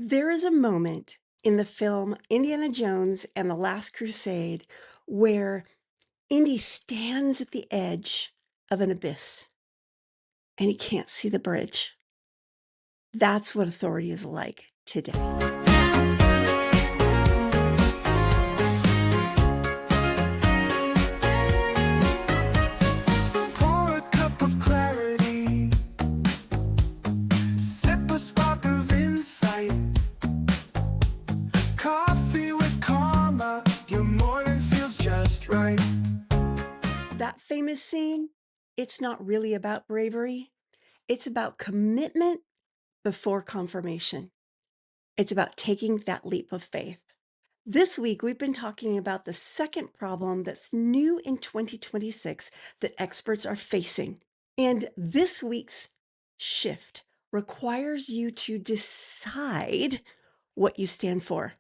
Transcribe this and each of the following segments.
There is a moment in the film Indiana Jones and the Last Crusade where Indy stands at the edge of an abyss and he can't see the bridge. That's what authority is like today. Pour a cup of clarity, sip a spark of insight. Coffee with Karma, your morning feels just right. That famous scene, it's not really about bravery. It's about commitment before confirmation. It's about taking that leap of faith. This week, we've been talking about the second problem that's new in 2026 that experts are facing. And this week's shift requires you to decide what you stand for.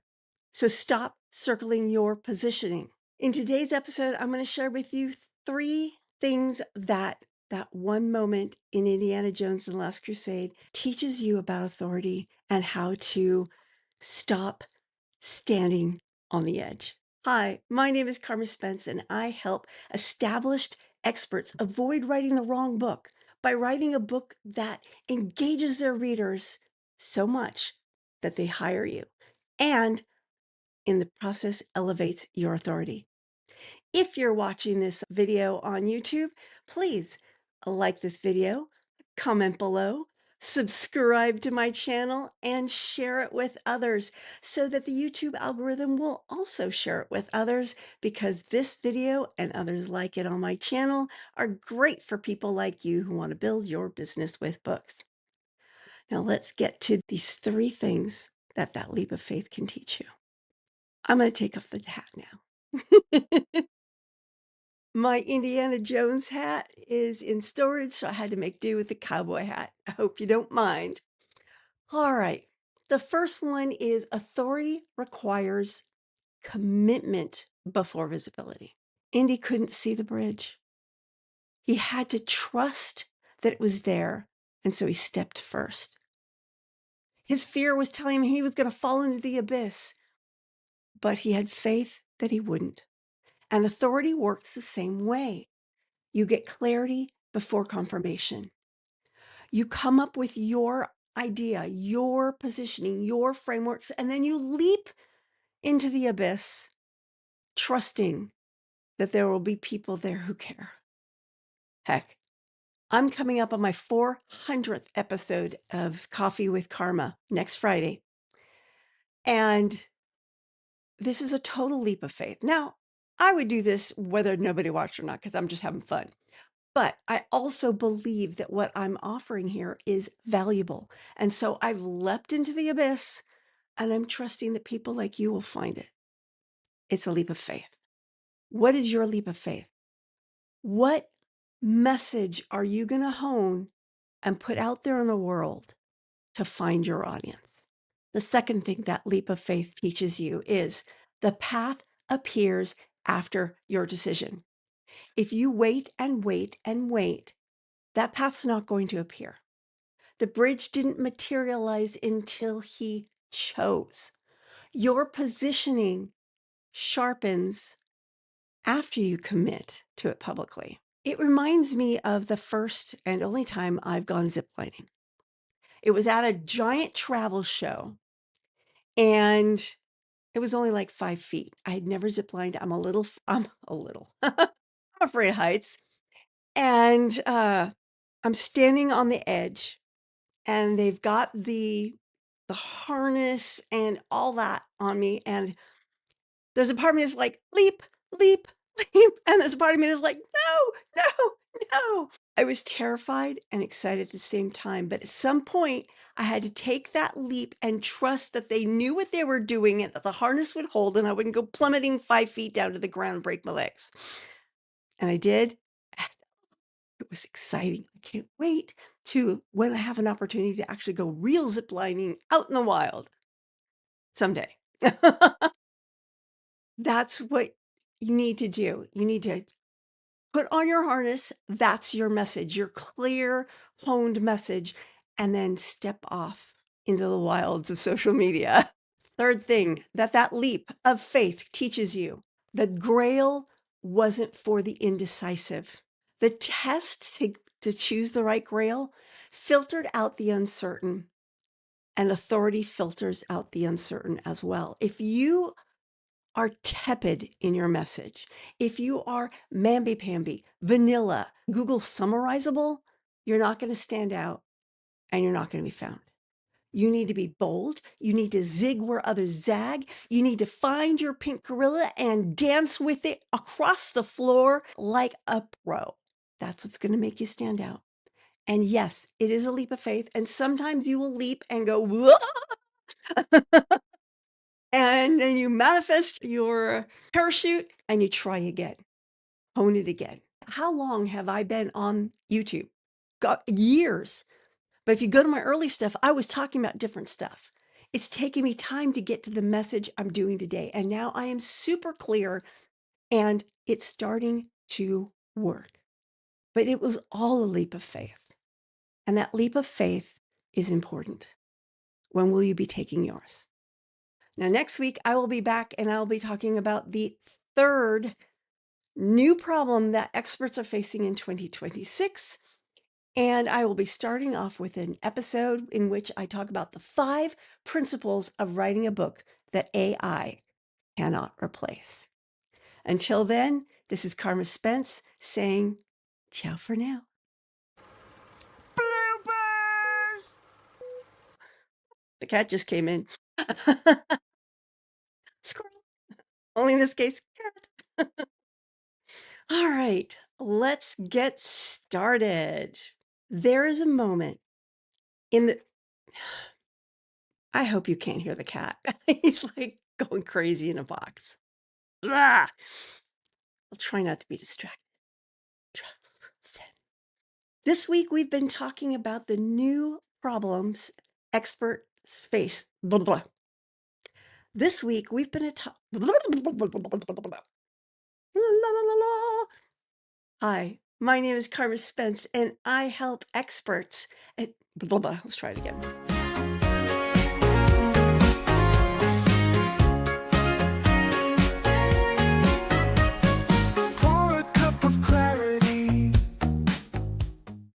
So stop circling your positioning. In today's episode, I'm going to share with you 3 things that one moment in Indiana Jones and the Last Crusade teaches you about authority and how to stop standing on the edge. Hi, my name is Carma Spence, and I help established experts avoid writing the wrong book by writing a book that engages their readers so much that they hire you and in the process elevates your authority. If you're watching this video on YouTube, please like this video, comment below, subscribe to my channel, and share it with others so that the YouTube algorithm will also share it with others, because this video and others like it on my channel are great for people like you who want to build your business with books. Now let's get to these 3 things that leap of faith can teach you. I'm going to take off the hat now. My Indiana Jones hat is in storage, so I had to make do with the cowboy hat. I hope you don't mind. All right. The first one is authority requires commitment before visibility. Indy couldn't see the bridge. He had to trust that it was there, and so he stepped first. His fear was telling him he was going to fall into the abyss, but he had faith that he wouldn't. And authority works the same way. You get clarity before confirmation. You come up with your idea, your positioning, your frameworks, and then you leap into the abyss, trusting that there will be people there who care. Heck, I'm coming up on my 400th episode of Coffee with Karma next Friday. And this is a total leap of faith. Now, I would do this whether nobody watched or not, because I'm just having fun. But I also believe that what I'm offering here is valuable. And so I've leapt into the abyss, and I'm trusting that people like you will find it. It's a leap of faith. What is your leap of faith? What message are you going to hone and put out there in the world to find your audience? The second thing that leap of faith teaches you is the path appears after your decision. If you wait and wait and wait, that path's not going to appear. The bridge didn't materialize until he chose. Your positioning sharpens after you commit to it publicly. It reminds me of the first and only time I've gone ziplining. It was at a giant travel show, and it was only like 5 feet. I had never ziplined. I'm I'm afraid of heights. And I'm standing on the edge, and they've got the harness and all that on me, and there's a part of me that's like, "Leap, leap, leap," and there's a part of me that's like, "No, no, no." I was terrified and excited at the same time, but at some point, I had to take that leap and trust that they knew what they were doing and that the harness would hold, and I wouldn't go plummeting 5 feet down to the ground and break my legs. And I did. It was exciting. I can't wait to when I have an opportunity to actually go real ziplining out in the wild someday. That's what you need to do. You need to put on your harness. That's your message, your clear, honed message, and then step off into the wilds of social media. Third thing that leap of faith teaches you, the Grail wasn't for the indecisive. The test to choose the right Grail filtered out the uncertain, and authority filters out the uncertain as well. If you are tepid in your message, if you are mamby-pamby, vanilla, Google summarizable, you're not going to stand out and you're not going to be found. You need to be bold. You need to zig where others zag. You need to find your pink gorilla and dance with it across the floor like a pro. That's what's going to make you stand out. And yes, it is a leap of faith. And sometimes you will leap and go, whoa! And then you manifest your parachute and you try again, hone it again. How long have I been on YouTube? Got years. But if you go to my early stuff, I was talking about different stuff. It's taking me time to get to the message I'm doing today. And now I am super clear and it's starting to work. But it was all a leap of faith. And that leap of faith is important. When will you be taking yours? Now, next week, I will be back and I'll be talking about the third new problem that experts are facing in 2026. And I will be starting off with an episode in which I talk about the 5 principles of writing a book that AI cannot replace. Until then, this is Carma Spence saying ciao for now. Bloopers! The cat just came in. Squirrel. Only in this case, cat. All right, let's get started. There is a moment in the I hope you can't hear the cat. He's like going crazy in a box. Ah! I'll try not to be distracted. This week we've been talking about the new problems experts face. Blah, blah. This week we've been Hi, my name is Carma Spence and I help experts at Let's try it again.